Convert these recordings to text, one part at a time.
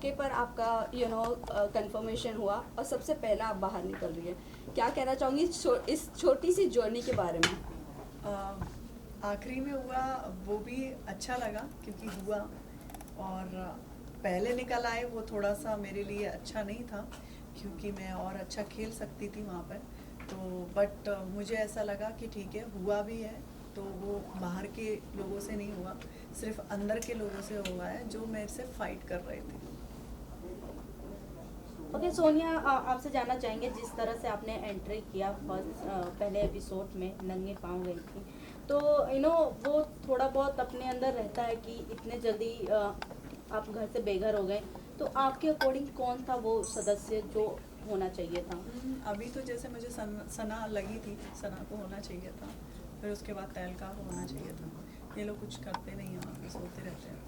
मौके पर आपका कंफर्मेशन हुआ और सबसे पहला आप बाहर निकल रही है, क्या कहना चाहूँगी इस छोटी सी जर्नी के बारे में? आखिरी में हुआ वो भी अच्छा लगा क्योंकि हुआ, और पहले निकल आए वो थोड़ा सा मेरे लिए अच्छा नहीं था क्योंकि मैं और अच्छा खेल सकती थी वहाँ पर। तो बट मुझे ऐसा लगा कि ठीक है, हुआ भी है तो वो बाहर के लोगों से नहीं हुआ, सिर्फ अंदर के लोगों से हुआ है जो मेरे से फाइट कर रहे थे। ओके सोनिया, आपसे जानना चाहेंगे जिस तरह से आपने एंट्री किया फर्स्ट पहले एपिसोड में नंगे पाँव गई थी, तो वो थोड़ा बहुत अपने अंदर रहता है कि इतने जल्दी आप घर से बेघर हो गए, तो आपके अकॉर्डिंग कौन था वो सदस्य जो होना चाहिए था? अभी तो जैसे मुझे सना लगी थी, सना को होना चाहिए था, फिर उसके बाद तहलका को होना चाहिए था। ये लोग कुछ करते नहीं हैं, वहाँ पे सोते रहते हैं।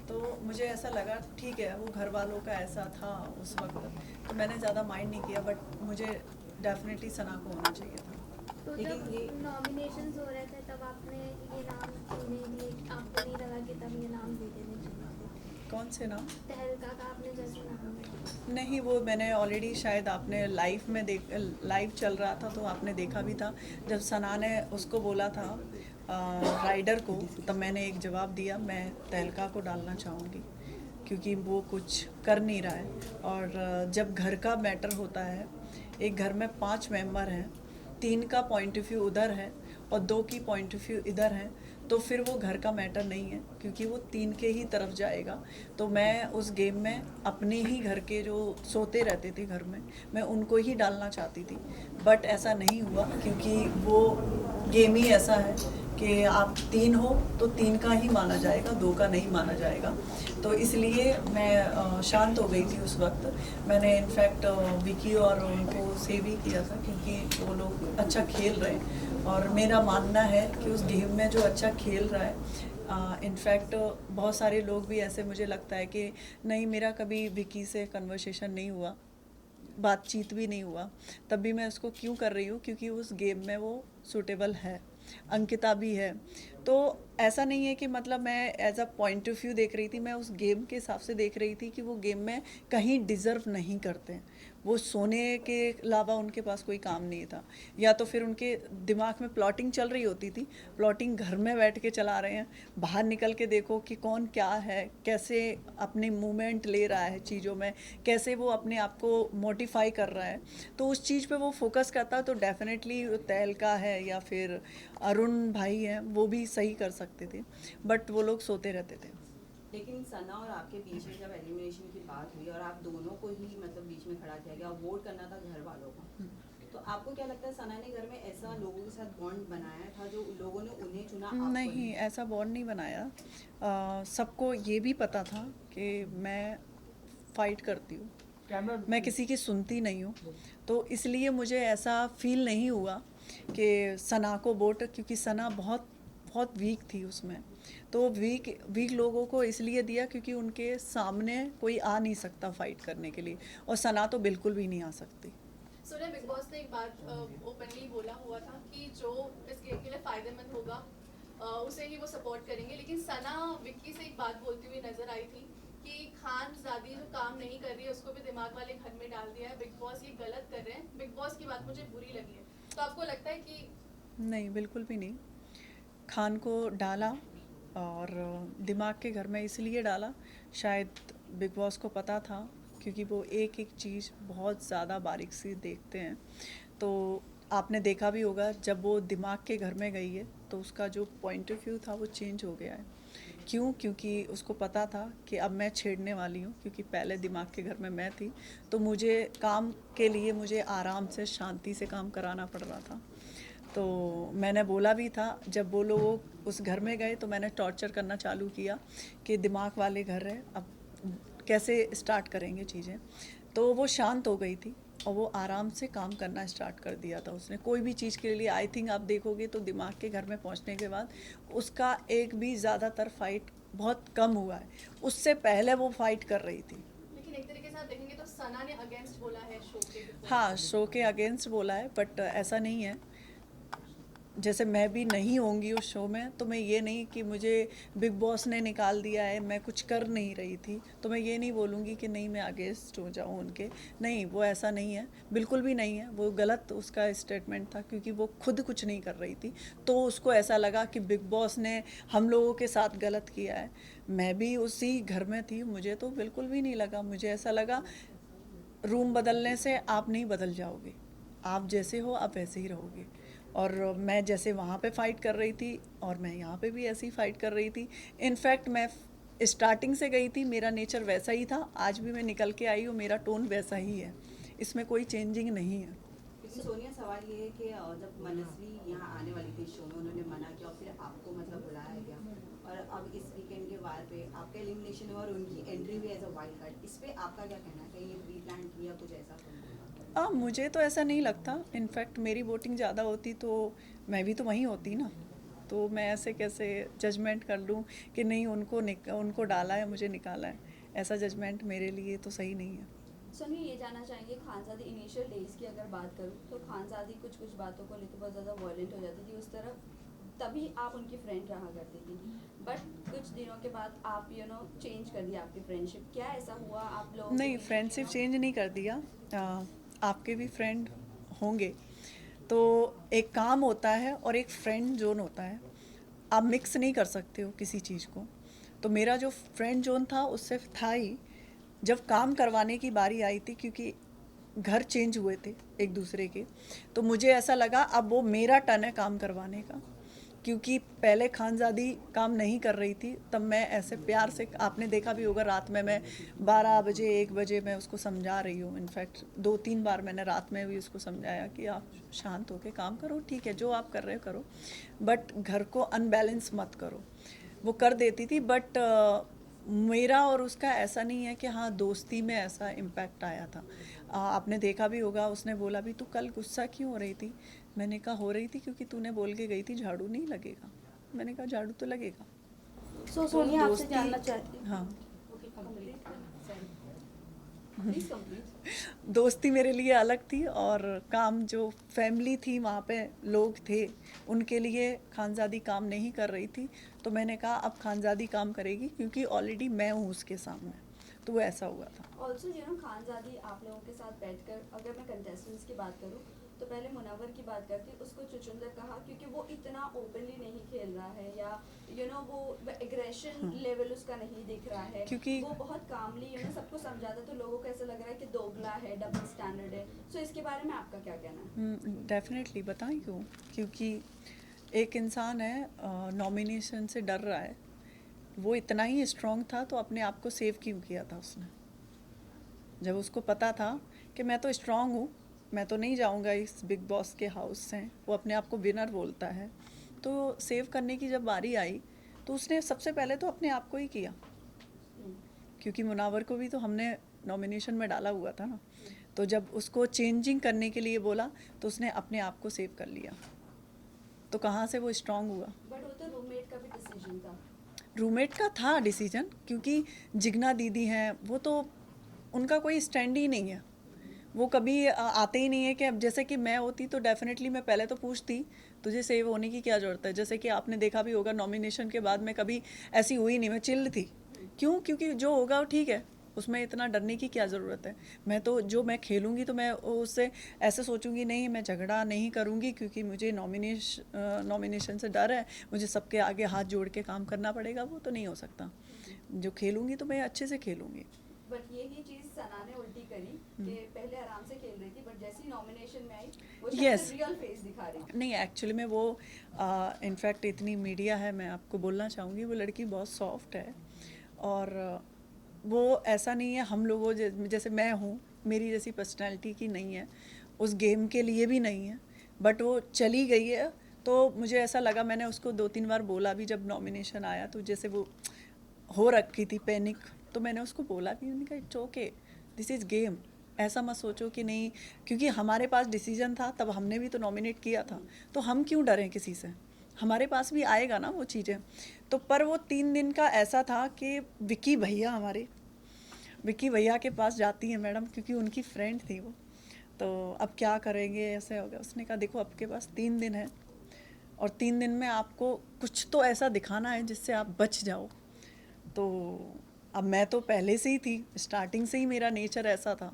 तो मुझे ऐसा लगा ठीक है, वो घर वालों का ऐसा था उस वक्त, तो मैंने ज़्यादा माइंड नहीं किया, बट मुझे डेफिनेटली सना को होना चाहिए था। तो जब नॉमिनेशंस हो रहे थे तब आपने ये नाम क्यों नहीं दिए? आपको नहीं लगा कि तब ये नाम दे देने चाहिए थे? कौन से नाम? तहलका का आपने जैसे नाम दिया। नहीं, वो मैंने ऑलरेडी, शायद आपने लाइव चल रहा था तो आपने देखा भी था, जब सना ने उसको बोला था राइडर को, तब मैंने एक जवाब दिया, मैं तहलका को डालना चाहूँगी क्योंकि वो कुछ कर नहीं रहा है। और जब घर का मैटर होता है, एक घर में 5 मेंबर हैं, 3 का पॉइंट ऑफ व्यू उधर है और 2 की पॉइंट ऑफ व्यू इधर है, तो फिर वो घर का मैटर नहीं है क्योंकि वो 3 के ही तरफ जाएगा। तो मैं उस गेम में अपने ही घर के जो सोते रहते थे घर में, मैं उनको ही डालना चाहती थी, बट ऐसा नहीं हुआ क्योंकि वो गेम ही ऐसा है कि आप 3 हो तो 3 का ही माना जाएगा, 2 का नहीं माना जाएगा। तो इसलिए मैं शांत हो गई थी उस वक्त। मैंने इनफैक्ट विकी और उनको सेव ही किया था क्योंकि वो लोग अच्छा खेल रहे हैं, और मेरा मानना है कि उस गेम में जो अच्छा खेल रहा है, इनफैक्ट बहुत सारे लोग भी ऐसे, मुझे लगता है कि नहीं, मेरा कभी विकी से कन्वर्सेशन नहीं हुआ, बातचीत भी नहीं हुआ, तब भी मैं उसको क्यों कर रही हूँ क्योंकि उस गेम में वो सूटेबल है, अंकिता भी है। तो ऐसा नहीं है कि मतलब मैं as a point of view देख रही थी, मैं उस गेम के हिसाब से देख रही थी कि वो गेम में कहीं डिज़र्व नहीं करते, वो सोने के अलावा उनके पास कोई काम नहीं था, या तो फिर उनके दिमाग में प्लॉटिंग चल रही होती थी, प्लॉटिंग घर में बैठ के चला रहे हैं, बाहर निकल के देखो कि कौन क्या है, कैसे अपने मूवमेंट ले रहा है चीज़ों में, कैसे वो अपने आप को मोटिफाई कर रहा है, तो उस चीज़ पे वो फोकस करता है। तो डेफिनेटली तहलका है या फिर अरुण भाई हैं, वो भी सही कर सकते थे, बट वो लोग सोते रहते थे। लेकिन सना और आपके बीच में जब एलिमिनेशन की बात हुई और आप दोनों को ही मतलब बीच में खड़ा किया गया, वोट करना था घर वालों का, तो आपको क्या लगता है सना ने घर में ऐसा लोगों के साथ बॉन्ड बनाया था जो लोगों ने उन्हें चुना, आपको नहीं, ऐसा बॉन्ड नहीं बनाया। सबको ये भी पता था कि मैं फाइट करती हूँ, मैं किसी की सुनती नहीं हूँ, तो इसलिए मुझे ऐसा फील नहीं हुआ कि सना को वोट, क्योंकि सना बहुत बहुत वीक थी उसमें, तो वीक लोगों को इसलिए दिया क्योंकि उनके सामने कोई आ नहीं सकता फाइट करने के लिए, और सना तो बिल्कुल भी नहीं आ सकती। सोनिया, बिग बॉस ने एक बात ओपनली बोला हुआ था कि जो इस गेम के लिए फायदेमंद होगा उसे ही वो सपोर्ट करेंगे, लेकिन सना विक्की से एक बात बोलती हुई नजर आई थी कि खानजादी जो काम नहीं कर रही है उसको भी दिमाग वाले घर में डाल दिया है, बिग बॉस ये गलत कर रहे हैं, बिग बॉस की बात मुझे बुरी लगी है। तो आपको लगता है कि नहीं, बिल्कुल भी नहीं, खान को डाला और दिमाग के घर में इसलिए डाला, शायद बिग बॉस को पता था क्योंकि वो एक एक चीज़ बहुत ज़्यादा बारीक से देखते हैं। तो आपने देखा भी होगा जब वो दिमाग के घर में गई है तो उसका जो पॉइंट ऑफ व्यू था वो चेंज हो गया है। क्यों? क्योंकि उसको पता था कि अब मैं छेड़ने वाली हूँ, क्योंकि पहले दिमाग के घर में मैं थी, तो मुझे काम के लिए मुझे आराम से शांति से काम कराना पड़ रहा था। तो मैंने बोला भी था, जब वो लोग उस घर में गए तो मैंने टॉर्चर करना चालू किया कि दिमाग वाले घर है, अब कैसे स्टार्ट करेंगे चीज़ें। तो वो शांत हो गई थी और वो आराम से काम करना स्टार्ट कर दिया था उसने, कोई भी चीज़ के लिए। आई थिंक आप देखोगे तो दिमाग के घर में पहुंचने के बाद उसका एक भी ज़्यादातर फाइट बहुत कम हुआ है, उससे पहले वो फाइट कर रही थी। लेकिन एक तरीके से आप देखेंगे तो सना ने अगेंस्ट बोला है शो के, हाँ, शो के अगेंस्ट बोला है, बट ऐसा नहीं है, जैसे मैं भी नहीं होंगी उस शो में, तो मैं ये नहीं कि मुझे बिग बॉस ने निकाल दिया है, मैं कुछ कर नहीं रही थी, तो मैं ये नहीं बोलूँगी कि नहीं मैं अगेंस्ट हो जाऊँ उनके। नहीं, वो ऐसा नहीं है, बिल्कुल भी नहीं है। वो गलत उसका स्टेटमेंट था, क्योंकि वो खुद कुछ नहीं कर रही थी, तो उसको ऐसा लगा कि बिग बॉस ने हम लोगों के साथ गलत किया है। मैं भी उसी घर में थी, मुझे तो बिल्कुल भी नहीं लगा। मुझे ऐसा लगा रूम बदलने से आप नहीं बदल जाओगे, आप जैसे हो आप वैसे ही रहोगे। और मैं जैसे वहाँ पे फ़ाइट कर रही थी और मैं यहाँ पे भी ऐसे ही फ़ाइट कर रही थी। इनफैक्ट मैं स्टार्टिंग से गई थी, मेरा नेचर वैसा ही था, आज भी मैं निकल के आई हूँ, मेरा टोन वैसा ही है, इसमें कोई चेंजिंग नहीं है। लेकिन सोनिया, सवाल ये है कि जब मनस्वी यहाँ आने वाली थी शो में, उन्होंने मना किया और फिर आपको मतलब बुलाया गया, और अब इस वीकेंड के वार पे आपका एलिमिनेशन हुआ और उनकी एंट्री भी एज अ वाइल्ड कार्ड, इस पे आपका क्या कहना है? कहीं ये प्री प्लान किया कुछ ऐसा? मुझे तो ऐसा नहीं लगता। इनफैक्ट मेरी वोटिंग ज़्यादा होती तो मैं भी तो वहीं होती ना, तो मैं ऐसे कैसे जजमेंट कर लूँ कि नहीं उनको डाला है मुझे निकाला है। ऐसा जजमेंट मेरे लिए तो सही नहीं है। सोनिया, ये जानना चाहेंगे खानज़ादी इनिशियल डेज की अगर बात करूँ तो खानज़ादी कुछ कुछ बातों को लेकर बहुत ज़्यादा वायलेंट हो जाती थी उस तरफ, तभी आप उनकी फ्रेंड रहा करती थी। बट कुछ दिनों के बाद आप चेंज कर दिया आपकी फ्रेंडशिप, क्या ऐसा हुआ आप लोग? नहीं, फ्रेंडशिप चेंज नहीं कर दिया। आपके भी फ्रेंड होंगे, तो एक काम होता है और एक फ्रेंड जोन होता है, आप मिक्स नहीं कर सकते हो किसी चीज़ को। तो मेरा जो फ्रेंड जोन था उससे था ही। जब काम करवाने की बारी आई थी, क्योंकि घर चेंज हुए थे एक दूसरे के, तो मुझे ऐसा लगा अब वो मेरा टर्न है काम करवाने का, क्योंकि पहले खानज़ादी काम नहीं कर रही थी, तब मैं ऐसे प्यार से, आपने देखा भी होगा रात में मैं 12 बजे 1 बजे मैं उसको समझा रही हूँ। इनफैक्ट 2-3 बार मैंने रात में भी उसको समझाया कि आप शांत होकर काम करो, ठीक है जो आप कर रहे हो करो, बट घर को अनबैलेंस मत करो। वो कर देती थी, बट मेरा और उसका ऐसा नहीं है कि हाँ दोस्ती में ऐसा इम्पैक्ट आया था। आपने देखा भी होगा, उसने बोला भी तू कल गुस्सा क्यों हो रही थी? मैंने कहा हो रही थी क्योंकि तूने बोल के गई थी झाड़ू नहीं लगेगा। मैंने कहा झाड़ू तो लगेगा। सो सोनिया, आपसे दोस्ती- जानना चाहती हूँ। हाँ, प्लीज कंप्लीट। दोस्ती मेरे लिए अलग थी, और काम जो फैमिली थी वहाँ पे लोग थे, उनके लिए खानज़ादी काम नहीं कर रही थी। तो मैंने कहा अब खानज़ादी काम करेगी, क्योंकि ऑलरेडी मैं हूँ उसके सामने, तो वो ऐसा हुआ था। ऑल्सो खानज़ादी आप लोगों के साथ बैठकर, अगर मैं कंटेस्टेंट्स की बात करूँ तो पहले मुनव्वर की बात करती, उसको चुचुंदर कहा क्योंकि वो इतना ओपनली नहीं खेल रहा है, या वो एग्रेशन लेवल उसका नहीं दिख रहा है, क्योंकि वो बहुत कामली सबको समझाता, तो लोगों को ऐसा लग रहा है कि दोगला है, डबल स्टैंडर्ड है। सो इसके बारे में आपका क्या कहना है? डेफिनेटली बताएं क्यों? क्योंकि एक इंसान है नॉमिनेशन से डर रहा है, वो इतना ही स्ट्रांग था तो अपने आप को सेव क्यों किया था उसने? जब उसको पता था कि मैं तो स्ट्रांग हूँ, मैं तो नहीं जाऊँगा इस बिग बॉस के हाउस से, वो अपने आप को विनर बोलता है, तो सेव करने की जब बारी आई तो उसने सबसे पहले तो अपने आप को ही किया, क्योंकि मुनावर को भी तो हमने नॉमिनेशन में डाला हुआ था ना। तो जब उसको चेंजिंग करने के लिए बोला तो उसने अपने आप को सेव कर लिया, तो कहाँ से वो स्ट्रांग हुआ? बट वो तो रूममेट का भी डिसीजन था। रूममेट का था डिसीजन, क्योंकि जिग्ना दीदी हैं, वो तो उनका कोई स्टैंड ही नहीं है, वो कभी आते ही नहीं है। कि अब जैसे कि मैं होती तो डेफिनेटली मैं पहले तो पूछती तुझे सेव होने की क्या ज़रूरत है। जैसे कि आपने देखा भी होगा नॉमिनेशन के बाद मैं कभी ऐसी हुई नहीं, मैं चिल्ड थी। क्यों? क्योंकि जो होगा वो ठीक है, उसमें इतना डरने की क्या ज़रूरत है। मैं तो जो मैं खेलूँगी तो मैं उससे ऐसे सोचूंगी नहीं, मैं झगड़ा नहीं करूँगी, क्योंकि मुझे नॉमिनेशन से डर है, मुझे सबके आगे हाथ जोड़ के काम करना पड़ेगा, वो तो नहीं हो सकता। जो खेलूँगी तो मैं अच्छे से खेलूँगी। बट यही चीज सना ने उल्टी करी कि पहले आराम से खेल रही थी, बट जैसे ही नॉमिनेशन में आई वो Yes. रियल फेस दिखा रही। नहीं, एक्चुअली में वो इनफैक्ट इतनी मीडिया है, मैं आपको बोलना चाहूँगी वो लड़की बहुत सॉफ्ट है, और वो ऐसा नहीं है हम लोगों जैसे मैं हूँ, मेरी जैसी पर्सनैलिटी की नहीं है, उस गेम के लिए भी नहीं है, बट वो चली गई है। तो मुझे ऐसा लगा, मैंने उसको 2-3 बार बोला भी जब नॉमिनेशन आया, तो जैसे वो हो रखी थी पैनिक, तो मैंने उसको बोला भी, मैंने कहा it's okay, this is game, ऐसा मत सोचो कि नहीं, क्योंकि हमारे पास डिसीजन था, तब हमने भी तो नॉमिनेट किया था, तो हम क्यों डरें किसी से, हमारे पास भी आएगा ना वो चीज़ें। तो पर वो 3 दिन का ऐसा था कि विक्की भैया के पास जाती है मैडम, क्योंकि उनकी फ्रेंड थी वो, तो अब क्या करेंगे, ऐसे हो गया। उसने कहा देखो आपके पास 3 दिन है, और 3 दिन में आपको कुछ तो ऐसा दिखाना है जिससे आप बच जाओ। तो अब मैं तो पहले से ही थी, स्टार्टिंग से ही मेरा नेचर ऐसा था,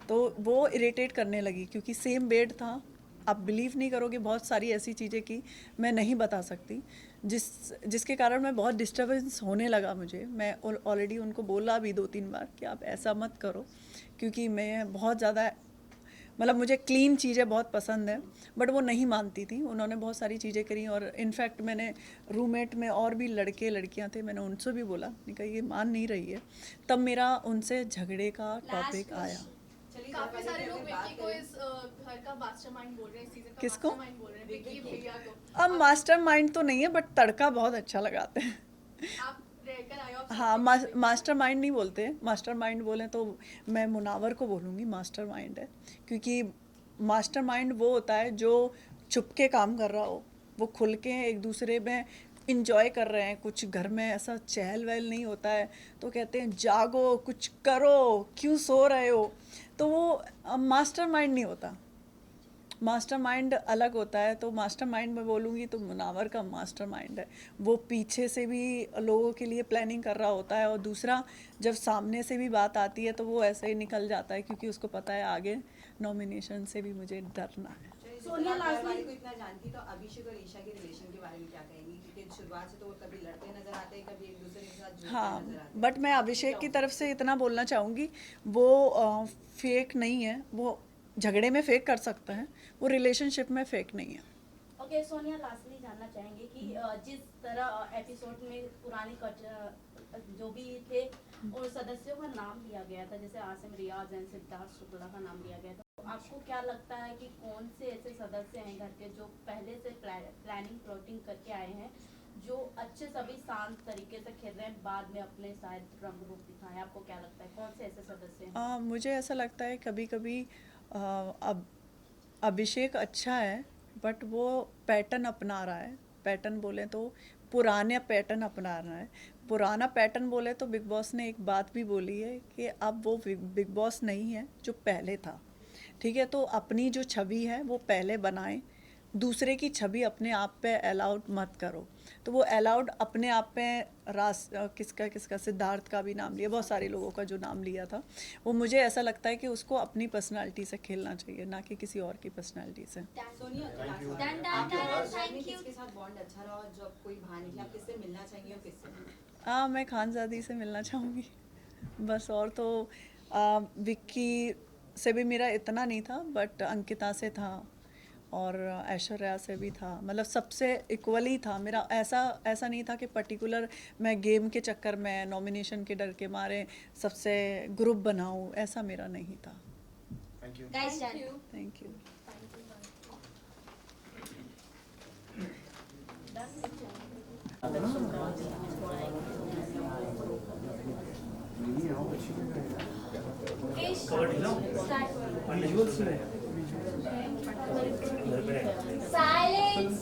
तो वो इरिटेट करने लगी क्योंकि सेम बेड था। आप बिलीव नहीं करोगे, बहुत सारी ऐसी चीज़ें की मैं नहीं बता सकती, जिसके कारण मैं बहुत डिस्टर्बेंस होने लगा मुझे। मैं ऑलरेडी उनको बोला भी 2-3 बार कि आप ऐसा मत करो, क्योंकि मैं बहुत ज़्यादा मतलब मुझे क्लीन चीज़ें बहुत पसंद है, बट वो नहीं मानती थी। उन्होंने बहुत सारी चीज़ें करी और इनफैक्ट मैंने रूममेट में और भी लड़के लड़कियां थे, मैंने उनसे भी बोला, मैंने कहा ये मान नहीं रही है। तब मेरा उनसे झगड़े का टॉपिक आया। चलिए काफी जरा सारे पहले लोग अगर विक्की बात को करें- इस घर का मास्टरमाइंड बोल रहे हैं, इस सीजन का किसको? मास्टरमाइंड बोल रहे हैं विक्की भैया को। अब मास्टरमाइंड तो नहीं है, बट तड़का बहुत अच्छा लगाते हैं। आप रहकर आए हो, आप हाँ, समझते हैं। मास्टरमाइंड नहीं बोलते, मास्टरमाइंड बोलें तो मैं मुनावर को बोलूँगी मास्टरमाइंड है, क्योंकि मास्टरमाइंड वो होता है जो चुपके काम कर रहा हो, वो खुल के एक दूसरे में इंजॉय कर रहे हैं, कुछ घर में ऐसा चहल वहल नहीं होता है, तो कहते हैं जागो कुछ करो, क्यों सो रहे हो, तो वो मास्टरमाइंड नहीं होता। मास्टरमाइंड अलग होता है। तो मास्टरमाइंड मैं बोलूँगी तो मुनावर का मास्टरमाइंड है, वो पीछे से भी लोगों के लिए प्लानिंग कर रहा होता है, और दूसरा जब सामने से भी बात आती है तो वो ऐसे ही निकल जाता है, क्योंकि उसको पता है आगे नॉमिनेशन से भी मुझे डरना है। चलिए, सोनिया जितना लास्ट में- घरवाली को इतना जानती, तो अभिषेक और ईशा के रिलेशन के बारे में क्या कहेंगी? क्योंकि शुरुआत से तो वो कभी लड़ते नजर आते हैं, कभी एक दूसरे के साथ जुड़ते हाँ, नजर आते हैं। बट मैं अभिषेक की तरफ से इतना बोलना चाहूँगी, वो फेक नहीं है, वो झगड़े में फेक कर सकता है, वो रिलेशनशिप में फेक नहीं है। ओके सोनिया, लास्टली जानना चाहेंगे कि जिस तरह एपिसोड में पुराने जो भी थे और सदस्यों का नाम लिया गया था, जैसे आसिम रियाज एंड सिद्धार्थ शुक्ला का नाम लिया गया था, तो आपको क्या लगता है कि कौन से ऐसे सदस्य हैं घर के जो पहले से प्लानिंग प्लॉटिंग करके आए हैं, जो अच्छे सभी शांत तरीके से खेल रहे हैं, बाद में अपने शायद रंग रूप दिखाएं? आपको क्या लगता है कौन से ऐसे सदस्य हैं? मुझे ऐसा लगता है कभी कभी अब अभिषेक अच्छा है, बट वो पैटर्न अपना रहा है। पैटर्न बोले तो पुराने पैटर्न अपना रहा है। पुराना पैटर्न बोले तो बिग बॉस ने एक बात भी बोली है कि अब वो बिग बॉस नहीं है जो पहले था, ठीक है? तो अपनी जो छवि है वो पहले बनाएं, दूसरे की छवि अपने आप पे अलाउड मत करो। तो वो अलाउड अपने आप पे किसका सिद्धार्थ का भी नाम लिया, बहुत सारे लोगों का जो नाम लिया था, वो मुझे ऐसा लगता है कि उसको अपनी पर्सनालिटी से खेलना चाहिए, ना कि किसी और की पर्सनालिटी से। सोनिया, डन, डन, आपके डन, और साथ में thank you. किसके साथ बॉन्ड अच्छा रहा, और जब कोई बाहर निकले आप किससे मिलना चाहेंगे और किससे? मैं खानजादी से मिलना चाहूँगी बस, और तो विक्की से भी मेरा इतना नहीं था, बट अंकिता से था और ऐश्वर्या से भी था, मतलब सबसे इक्वली था मेरा। ऐसा नहीं था कि पर्टिकुलर मैं गेम के चक्कर में, नॉमिनेशन के डर के मारे सबसे ग्रुप बनाऊं, ऐसा मेरा नहीं था। Guys, done. Thank you. Okay, start. Silence.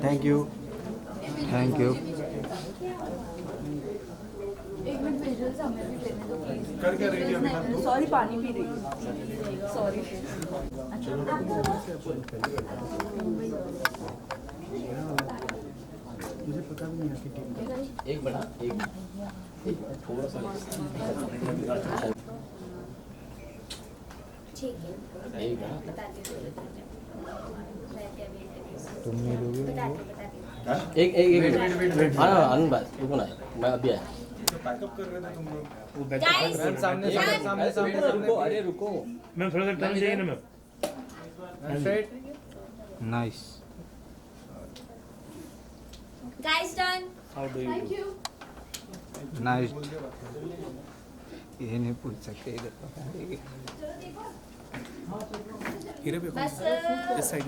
Thank you. Thank you. Sorry, पानी पी रही हूँ, सॉरी। मुझे पता भी नहीं है कि टीम एक बड़ा एक थोड़ा सा ठीक है, एक बड़ा बताती हूँ। तुम नहीं दोगे बताती हूँ। एक हाँ आनंद बात रुको ना, मैं अभी आया। Guys, सामने रुको, अरे रुको, मैम थोड़ा सा टाइम चाहिए ना ma'am. Nice. guys, done. How do you nice. ये नहीं पूछ सकते इधर पता है कि बस